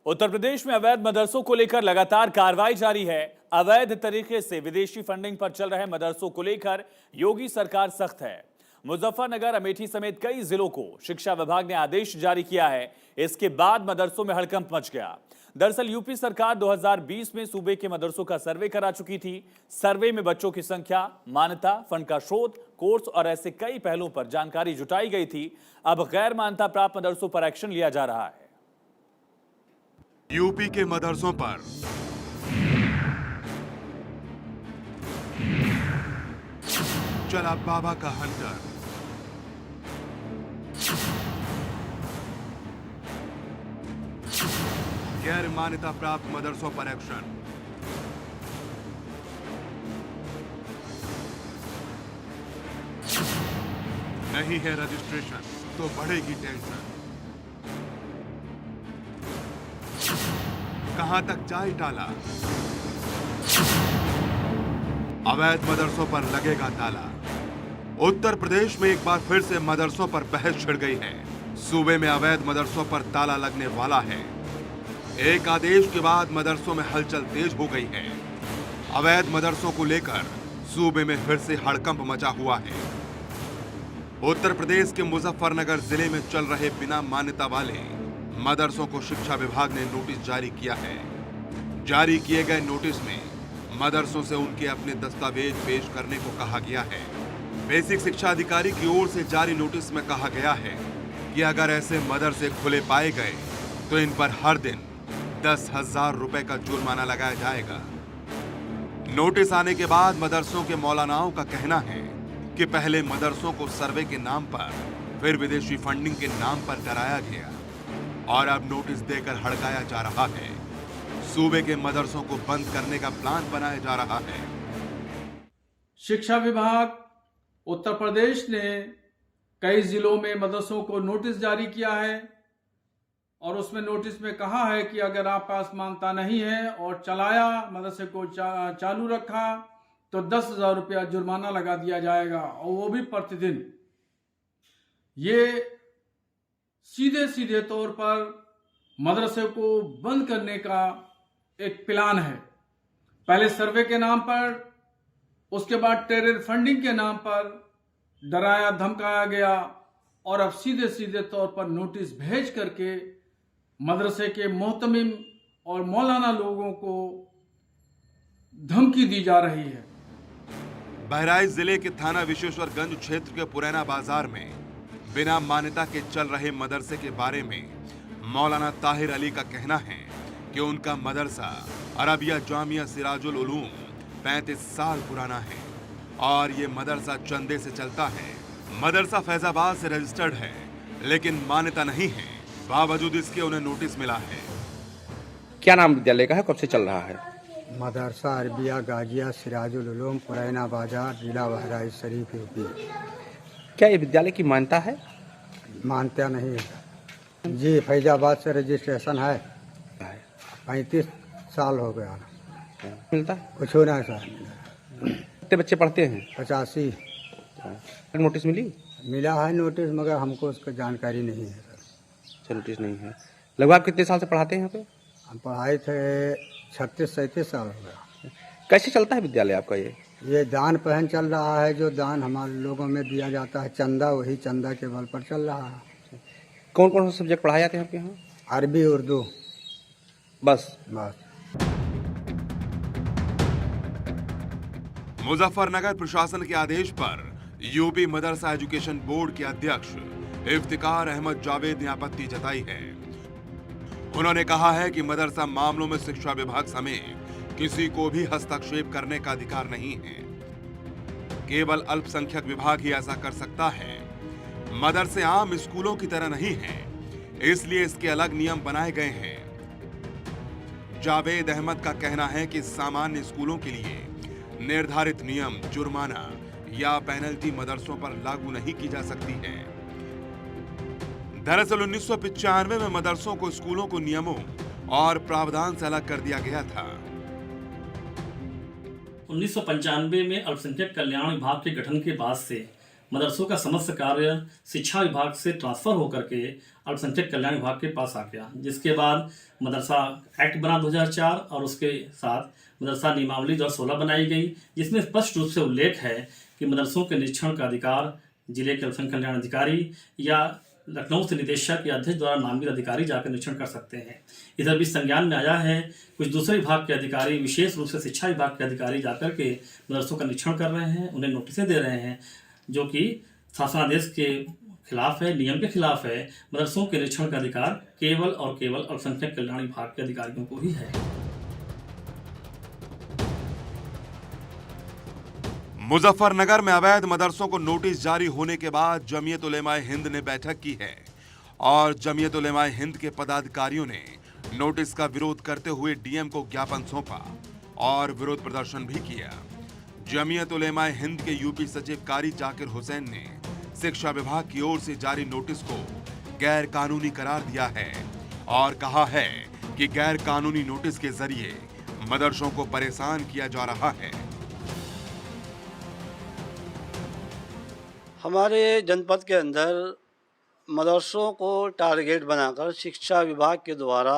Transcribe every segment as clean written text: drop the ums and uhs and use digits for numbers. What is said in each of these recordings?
उत्तर प्रदेश में अवैध मदरसों को लेकर लगातार कार्रवाई जारी है। अवैध तरीके से विदेशी फंडिंग पर चल रहे मदरसों को लेकर योगी सरकार सख्त है। मुजफ्फरनगर, अमेठी समेत कई जिलों को शिक्षा विभाग ने आदेश जारी किया है। इसके बाद मदरसों में हड़कंप मच गया। दरअसल यूपी सरकार 2020 में सूबे के मदरसों का सर्वे करा चुकी थी। सर्वे में बच्चों की संख्या, मान्यता, फंड का स्रोत, कोर्स और ऐसे कई पहलुओं पर जानकारी जुटाई गई थी। अब गैर मान्यता प्राप्त मदरसों पर एक्शन लिया जा रहा है। यूपी के मदरसों पर चला बाबा का हंटर। गैर मान्यता प्राप्त मदरसों पर एक्शन। नहीं है रजिस्ट्रेशन तो बढ़ेगी टेंशन। कहां तक जाए टाला, अवैध मदरसों पर लगेगा ताला। उत्तर प्रदेश में एक बार फिर से मदरसों पर बहस छिड़ गई है। सूबे में अवैध मदरसों पर ताला लगने वाला है। एक आदेश के बाद मदरसों में हलचल तेज हो गई है। अवैध मदरसों को लेकर सूबे में फिर से हड़कंप मचा हुआ है। उत्तर प्रदेश के मुजफ्फरनगर जिले में चल रहे बिना मान्यता वाले मदरसों को शिक्षा विभाग ने नोटिस जारी किया है। जारी किए गए नोटिस में मदरसों से उनके अपने दस्तावेज पेश करने को कहा गया है। बेसिक शिक्षा अधिकारी की ओर से जारी नोटिस में कहा गया है कि अगर ऐसे मदरसे खुले पाए गए तो इन पर हर दिन 10,000 रुपए का जुर्माना लगाया जाएगा। नोटिस आने के बाद मदरसों के मौलानाओं का कहना है कि पहले मदरसों को सर्वे के नाम पर, फिर विदेशी फंडिंग के नाम पर डराया गया और अब नोटिस देकर हड़काया जा रहा है। सूबे के मदरसों को बंद करने का प्लान बनाया जा रहा है। शिक्षा विभाग उत्तर प्रदेश ने कई जिलों में मदरसों को नोटिस जारी किया है और उसमें नोटिस में कहा है कि अगर आप पास मान्यता नहीं है और चलाया, मदरसे को चालू रखा तो 10,000 रुपया जुर्माना लगा दिया जाएगा और वो भी प्रतिदिन। ये सीधे सीधे तौर पर मदरसे को बंद करने का एक प्लान है। पहले सर्वे के नाम पर, उसके बाद टेरर फंडिंग के नाम पर डराया धमकाया गया और अब सीधे सीधे तौर पर नोटिस भेज करके मदरसे के मोहतमिम और मौलाना लोगों को धमकी दी जा रही है। बहराइच जिले के थाना विश्वेश्वरगंज क्षेत्र के पुरैना बाजार में बिना मान्यता के चल रहे मदरसे के बारे में मौलाना ताहिर अली का कहना है कि उनका मदरसा अरबिया जामिया सिराजुल उलूम 35 साल पुराना है और ये मदरसा चंदे से चलता है। मदरसा फैजाबाद से रजिस्टर्ड है लेकिन मान्यता नहीं है। बावजूद इसके उन्हें नोटिस मिला है। क्या नाम विद्यालय का है, कब से चल रहा है? मदरसा अरबिया गाजिया सिराजुल उलूम पुरैना बाजार, जिला बहराइच शरीफ, यूपी। क्या ये विद्यालय की मान्यता है? मानता नहीं है जी। फैजाबाद से रजिस्ट्रेशन है। 35 साल हो गया। मिलता कुछ ना सर। कितने बच्चे पढ़ते हैं? 85। नोटिस मिला है नोटिस, मगर हमको उसका जानकारी नहीं है सर। अच्छा, नोटिस नहीं है। लगभग आप कितने साल से पढ़ाते हैं यहाँ पे? हम पढ़ाए थे 36-37 साल हो गया। कैसे चलता है विद्यालय आपका? ये दान पहन चल रहा है। जो दान हमारे लोगों में दिया जाता है, चंदा, वही चंदा के बल पर चल रहा है। कौन कौन से सब्जेक्ट पढ़ाए जाते हैं आपके यहाँ? अरबी, उर्दू, बस। मुजफ्फरनगर प्रशासन के आदेश पर यूपी मदरसा एजुकेशन बोर्ड के अध्यक्ष इफ्तिकार अहमद जावेद ने आपत्ति जताई है। उन्होंने कहा है कि मदरसा मामलों में शिक्षा विभाग समेत किसी को भी हस्तक्षेप करने का अधिकार नहीं है। केवल अल्पसंख्यक विभाग ही ऐसा कर सकता है। मदरसे आम स्कूलों की तरह नहीं हैं, इसलिए इसके अलग नियम बनाए गए हैं। जावेद अहमद का कहना है कि सामान्य स्कूलों के लिए निर्धारित नियम, जुर्माना या पेनल्टी मदरसों पर लागू नहीं की जा सकती है। दरअसल 1995 में मदरसों को स्कूलों को नियमों और प्रावधान से अलग कर दिया गया था। 1995 में अल्पसंख्यक कल्याण विभाग के गठन के बाद से मदरसों का समस्त कार्य शिक्षा विभाग से ट्रांसफ़र होकर के अल्पसंख्यक कल्याण विभाग के पास आ गया, जिसके बाद मदरसा एक्ट बना 2004 और उसके साथ मदरसा नियमावली 2016 बनाई गई, जिसमें स्पष्ट रूप से उल्लेख है कि मदरसों के निरीक्षण का अधिकार जिले के अल्पसंख्यक कल्याण अधिकारी या लखनऊ से निदेशक या अध्यक्ष द्वारा नामित अधिकारी जाकर निरीक्षण कर सकते हैं। इधर भी संज्ञान में आया है कुछ दूसरे विभाग के अधिकारी, विशेष रूप से शिक्षा विभाग के अधिकारी जाकर के मदरसों का निरीक्षण कर रहे हैं, उन्हें नोटिसें दे रहे हैं, जो कि शासनादेश के खिलाफ है, नियम के खिलाफ है। मदरसों के निरीक्षण का अधिकार केवल और केवल अल्पसंख्यक कल्याण विभाग के अधिकारियों को ही है। मुजफ्फरनगर में अवैध मदरसों को नोटिस जारी होने के बाद जमीयत उलेमाए हिंद ने बैठक की है और जमीयत उलेमाए हिंद के पदाधिकारियों ने नोटिस का विरोध करते हुए डीएम को ज्ञापन सौंपा और विरोध प्रदर्शन भी किया। जमीयत उलेमाए हिंद के यूपी सचिव कारी जाकिर हुसैन ने शिक्षा विभाग की ओर से जारी नोटिस को गैर कानूनी करार दिया है और कहा है कि गैर कानूनी नोटिस के जरिए मदरसों को परेशान किया जा रहा है। हमारे जनपद के अंदर मदरसों को टारगेट बनाकर शिक्षा विभाग के द्वारा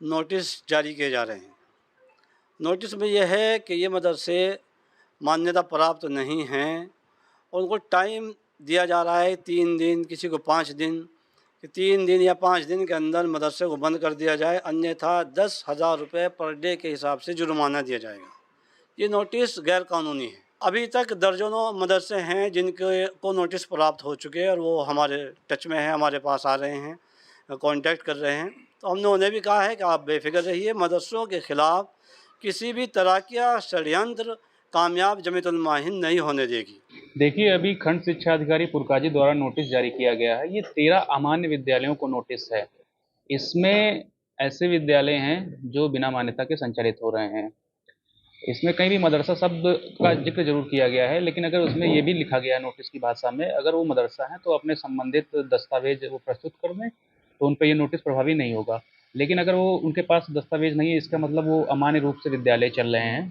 नोटिस जारी किए जा रहे हैं। नोटिस में यह है कि ये मदरसे मान्यता प्राप्त नहीं हैं और उनको टाइम दिया जा रहा है 3 दिन, किसी को 5 दिन, कि 3 दिन या 5 दिन के अंदर मदरसे को बंद कर दिया जाए, अन्यथा 10,000 रुपये पर डे के हिसाब से जुर्माना दिया जाएगा। ये नोटिस गैर कानूनी है। अभी तक दर्जनों मदरसे हैं जिनके को नोटिस प्राप्त हो चुके हैं और वो हमारे टच में हैं, हमारे पास आ रहे हैं, कांटेक्ट कर रहे हैं। तो हमने उन्हें भी कहा है कि आप बेफिक्र रहिए, मदरसों के ख़िलाफ़ किसी भी तरह का षड्यंत्र कामयाब जमीयत उलेमाए हिंद नहीं होने देगी। देखिए, अभी खंड शिक्षा अधिकारी पुरकाजी द्वारा नोटिस जारी किया गया है। ये 13 अमान्य विद्यालयों को नोटिस है। इसमें ऐसे विद्यालय हैं जो बिना मान्यता के संचालित हो रहे हैं। इसमें कहीं भी मदरसा शब्द का जिक्र जरूर किया गया है, लेकिन अगर उसमें ये भी लिखा गया है नोटिस की भाषा में, अगर वो मदरसा है तो अपने संबंधित दस्तावेज वो प्रस्तुत कर दें तो उन पर ये नोटिस प्रभावी नहीं होगा। लेकिन अगर वो उनके पास दस्तावेज नहीं है, इसका मतलब वो अमान्य रूप से विद्यालय चल रहे हैं,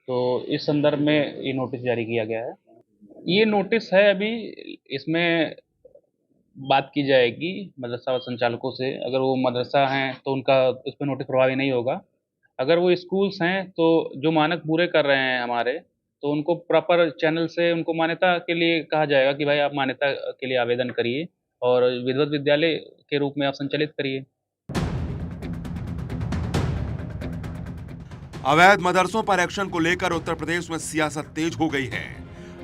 तो इस संदर्भ में ये नोटिस जारी किया गया है। ये नोटिस है, अभी इसमें बात की जाएगी मदरसा संचालकों से। अगर वो मदरसा हैं तो उनका उस पर नोटिस प्रभावी नहीं होगा। अगर वो स्कूल्स हैं तो जो मानक पूरे कर रहे हैं हमारे, तो उनको प्रॉपर चैनल से उनको मान्यता के लिए कहा जाएगा कि भाई आप मान्यता के लिए आवेदन करिए और विधिवत विद्यालय के रूप में आप संचालित करिए। अवैध मदरसों पर एक्शन को लेकर उत्तर प्रदेश में सियासत तेज हो गई है।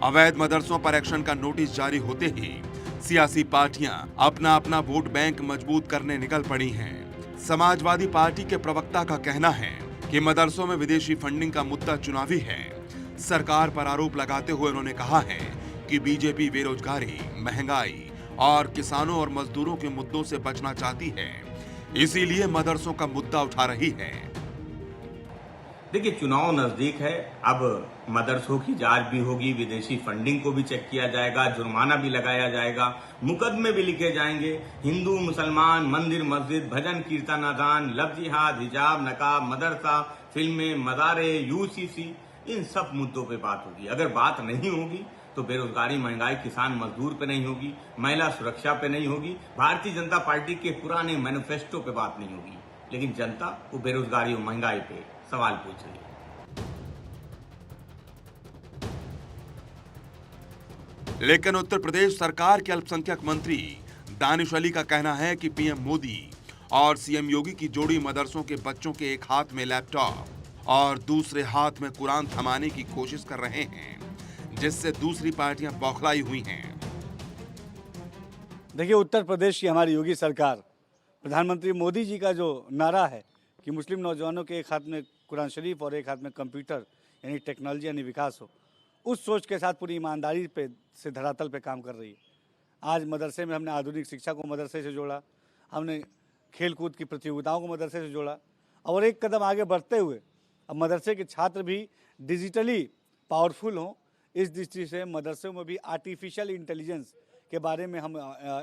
अवैध मदरसों पर एक्शन का नोटिस जारी होते ही सियासी पार्टियां अपना अपना वोट बैंक मजबूत करने निकल पड़ी हैं। समाजवादी पार्टी के प्रवक्ता का कहना है कि मदरसों में विदेशी फंडिंग का मुद्दा चुनावी है। सरकार पर आरोप लगाते हुए उन्होंने कहा है कि बीजेपी बेरोजगारी, महंगाई और किसानों और मजदूरों के मुद्दों से बचना चाहती है, इसीलिए मदरसों का मुद्दा उठा रही है। देखिए, चुनाव नजदीक है, अब मदरसों की जांच भी होगी, विदेशी फंडिंग को भी चेक किया जाएगा, जुर्माना भी लगाया जाएगा, मुकदमे भी लिखे जाएंगे। हिंदू, मुसलमान, मंदिर, मस्जिद, भजन, कीर्तन, अजान, लफ्ज जिहाद, हिजाब, नकाब, मदरसा, फिल्में, मदारे, यूसीसी, इन सब मुद्दों पे बात होगी। अगर बात नहीं होगी तो बेरोजगारी, महंगाई, किसान मजदूर पे नहीं होगी, महिला सुरक्षा पे नहीं होगी, भारतीय जनता पार्टी के पुराने मैनिफेस्टो पे बात नहीं होगी, लेकिन जनता वो बेरोजगारी और महंगाई पे सवाल पूछ रही है। लेकिन उत्तर प्रदेश सरकार के अल्पसंख्यक मंत्री दानिश अली का कहना है कि पीएम मोदी और सीएम योगी की जोड़ी मदरसों के बच्चों के एक हाथ में लैपटॉप और दूसरे हाथ में कुरान थमाने की कोशिश कर रहे हैं, जिससे दूसरी पार्टियां बौखलाई हुई हैं। देखिए, उत्तर प्रदेश की हमारी योगी सरकार, प्रधानमंत्री मोदी जी का जो नारा है कि मुस्लिम नौजवानों के एक हाथ में कुरान शरीफ और एक हाथ में कंप्यूटर यानी टेक्नोलॉजी यानी विकास हो, उस सोच के साथ पूरी ईमानदारी पे से धरातल पे काम कर रही है। आज मदरसे में हमने आधुनिक शिक्षा को मदरसे से जोड़ा, हमने खेल कूद की प्रतियोगिताओं को मदरसे से जोड़ा और एक कदम आगे बढ़ते हुए अब मदरसे के छात्र भी डिजिटली पावरफुल हों, इस दृष्टि से मदरसों में भी आर्टिफिशियल इंटेलिजेंस के बारे में हम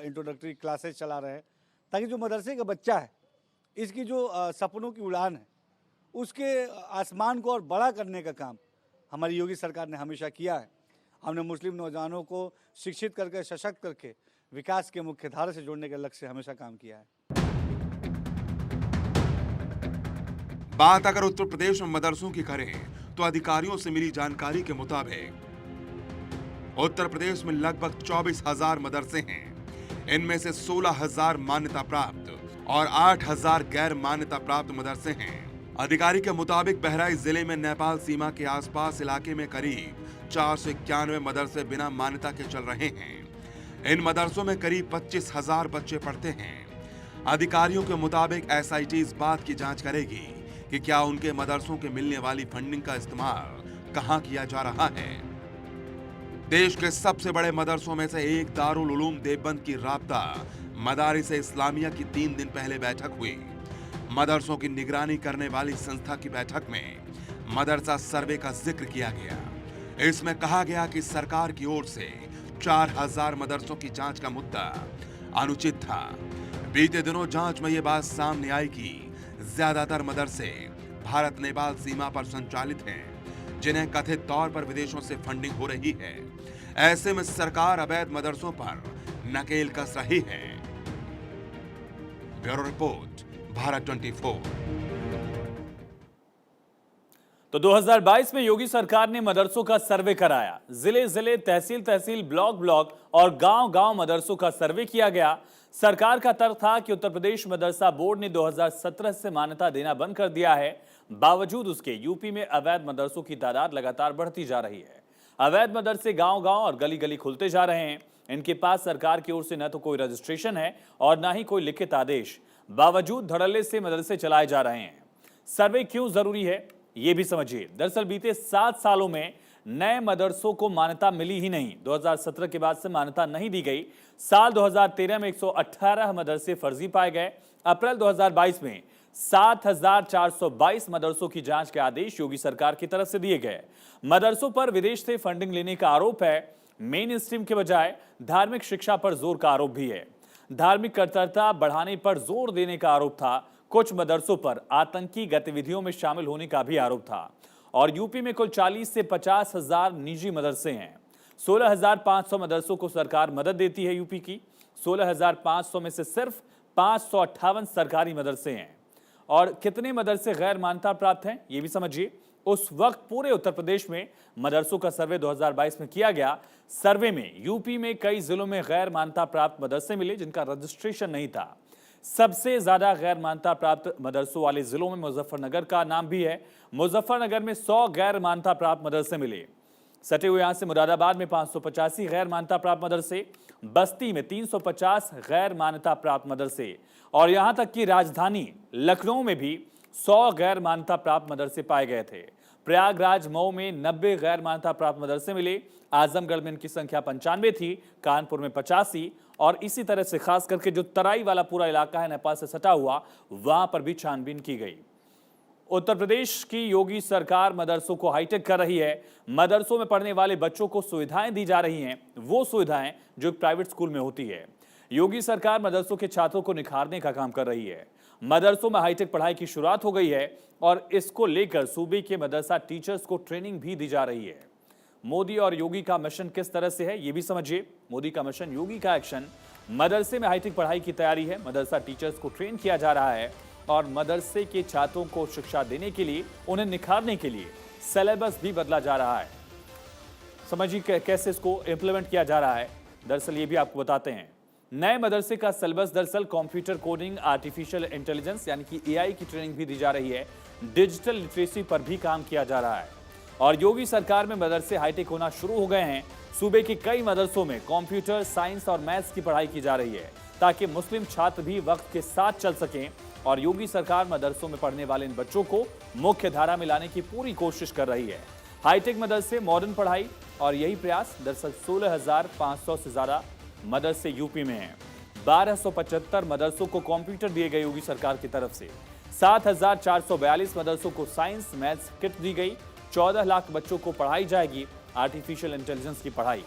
इंट्रोडक्टरी क्लासेस चला रहे हैं, ताकि जो मदरसे का बच्चा है, इसकी जो सपनों की उड़ान है, उसके आसमान को और बड़ा करने का काम हमारी योगी सरकार ने हमेशा किया है। हमने मुस्लिम नौजवानों को शिक्षित करके, सशक्त करके विकास के मुख्य धारा से जोड़ने के लक्ष्य से हमेशा काम किया है। बात अगर उत्तर प्रदेश में मदरसों की करें तो अधिकारियों से मिली जानकारी के मुताबिक उत्तर प्रदेश में लगभग 24,000 मदरसे हैं। इनमें से 16,000 मान्यता प्राप्त और 8,000 गैर मान्यता प्राप्त मदरसे हैं। अधिकारी के मुताबिक बहराइच जिले में नेपाल सीमा के आसपास इलाके में करीब 491 मदरसे बिना मान्यता के चल रहे हैं। इन मदरसों में करीब 25,000 बच्चे पढ़ते हैं। अधिकारियों के मुताबिक एसआईटी इस बात की जांच करेगी कि क्या उनके मदरसों के मिलने वाली फंडिंग का इस्तेमाल कहां किया जा रहा है। देश के सबसे बड़े मदरसों में से एक दारुल उलूम देवबंद की राब्ता मदारिस इस्लामिया की 3 दिन पहले बैठक हुई। मदरसों की निगरानी करने वाली संस्था की बैठक में मदरसा सर्वे का जिक्र किया गया। इसमें कहा गया कि सरकार की ओर से 4,000 मदरसों की जांच का मुद्दा अनुचित था। बीते दिनों जांच में यह बात सामने आई कि ज्यादातर मदरसे भारत नेपाल सीमा पर संचालित हैं, जिन्हें कथित तौर पर विदेशों से फंडिंग हो रही है। ऐसे में सरकार अवैध मदरसों पर नकेल कस रही है। Bureau report, Bharat 24। तो 2022 में योगी सरकार ने मदरसों का सर्वे कराया। जिले जिले, तहसील तहसील, ब्लॉक ब्लॉक और गांव गांव मदरसों का सर्वे किया गया। सरकार का तर्क था कि उत्तर प्रदेश मदरसा बोर्ड ने 2017 से मान्यता देना बंद कर दिया है। बावजूद उसके यूपी में अवैध मदरसों की तादाद लगातार बढ़ती जा रही है। अवैध मदरसे गांव गांव और गली गली खुलते जा रहे हैं। इनके पास सरकार की ओर से न तो कोई रजिस्ट्रेशन है और न ही कोई लिखित आदेश। बावजूद धड़ल्ले से मदरसे चलाए जा रहे हैं। सर्वे क्यों जरूरी है, ये भी समझिए। दरअसल बीते 7 सालों में नए मदरसों को मान्यता मिली ही नहीं। 2017 के बाद से मान्यता नहीं दी गई। साल 2013 में 118 मदरसे फर्जी पाए गए। अप्रैल 2022 में 7,422 मदरसों की जांच के आदेश योगी सरकार की तरफ से दिए गए। मदरसों पर विदेश से फंडिंग लेने का आरोप है। मेन स्ट्रीम के बजाय धार्मिक शिक्षा पर जोर का आरोप भी है। धार्मिक कट्टरता बढ़ाने पर जोर देने का आरोप था। कुछ मदरसों पर आतंकी गतिविधियों में शामिल होने का भी आरोप था। और यूपी में कुल 40 से 50,000 निजी मदरसे हैं। 16,500 मदरसों को सरकार मदद देती है। यूपी की 16,500 में से सिर्फ 558 सरकारी मदरसे हैं। और कितने मदरसे गैर मान्यता प्राप्त हैं, ये भी समझिए। उस वक्त पूरे उत्तर प्रदेश में मदरसों का सर्वे 2022 में किया गया। सर्वे में यूपी में कई जिलों में गैर मान्यता प्राप्त मदरसे मिले जिनका रजिस्ट्रेशन नहीं था। सबसे ज्यादा गैर मान्यता प्राप्त मदरसों वाले जिलों में मुजफ्फरनगर का नाम भी है। मुजफ्फरनगर में 100 गैर मान्यता प्राप्त मदरसे मिले। सटे हुए यहां से मुरादाबाद में 585 गैर मान्यता प्राप्त मदरसे, बस्ती में 350 गैर मान्यता प्राप्त मदरसे और यहां तक कि राजधानी लखनऊ में भी 100 गैर मान्यता प्राप्त मदरसे पाए गए थे। प्रयागराज, मऊ में 90 गैर मान्यता प्राप्त मदरसे मिले। आजमगढ़ में इनकी संख्या 95 थी, कानपुर में 85 और इसी तरह से खास करके जो तराई वाला पूरा इलाका है नेपाल से सटा हुआ, वहां पर भी छानबीन की गई। उत्तर प्रदेश की योगी सरकार मदरसों को हाईटेक कर रही है। मदरसों में पढ़ने वाले बच्चों को सुविधाएं दी जा रही हैं, वो सुविधाएं जो प्राइवेट स्कूल में होती है। योगी सरकार मदरसों के छात्रों को निखारने का काम कर रही है। मदरसों में हाईटेक पढ़ाई की शुरुआत हो गई है और इसको लेकर सूबे के मदरसा टीचर्स को ट्रेनिंग भी दी जा रही है। मोदी और योगी का मिशन किस तरह से है, ये भी समझिए। मोदी का मिशन, योगी का एक्शन। मदरसे में हाईटेक पढ़ाई की तैयारी है। मदरसा टीचर्स को ट्रेन किया जा रहा है और मदरसे के छात्रों को शिक्षा देने के लिए, उन्हें निखारने के लिए सिलेबस भी बदला जा रहा है। समझिए कैसे इसको इंप्लीमेंट किया जा रहा है। दरअसल ये भी आपको बताते हैं। नए मदरसे का सिलेबस दरअसल कंप्यूटर कोडिंग, आर्टिफिशियल इंटेलिजेंस यानी कि एआई की ट्रेनिंग भी दी जा रही है। डिजिटल लिटरेसी पर भी काम किया जा रहा है और योगी सरकार में मदरसे हाईटेक होना शुरू हो गए हैं। सूबे के कई मदरसों में कंप्यूटर, साइंस और मैथ्स की पढ़ाई की जा रही है ताकि मुस्लिम छात्र भी वक्त के साथ चल सकें और योगी सरकार मदरसों में पढ़ने वाले इन बच्चों को मुख्य धारा में लाने की पूरी कोशिश कर रही है। हाईटेक मदरसे, मॉडर्न पढ़ाई और यही प्रयास। दरअसल 16,500 से ज्यादा मदरसे यूपी में हैं। 1275 मदरसों को कंप्यूटर दिए गए योगी सरकार की तरफ से। 7,442 मदरसों को साइंस मैथ्स किट दी गई। 14 लाख बच्चों को पढ़ाई जाएगी आर्टिफिशियल इंटेलिजेंस की पढ़ाई।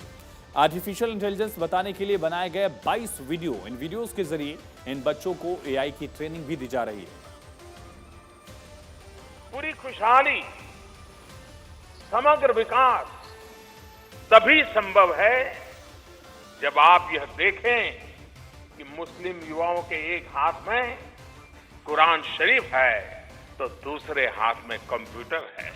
आर्टिफिशियल इंटेलिजेंस बताने के लिए बनाए गए 22 वीडियो, इन वीडियोस के जरिए इन बच्चों को एआई की ट्रेनिंग भी दी जा रही है। पूरी खुशहाली, समग्र विकास तभी संभव है जब आप यह देखें कि मुस्लिम युवाओं के एक हाथ में कुरान शरीफ है तो दूसरे हाथ में कंप्यूटर है।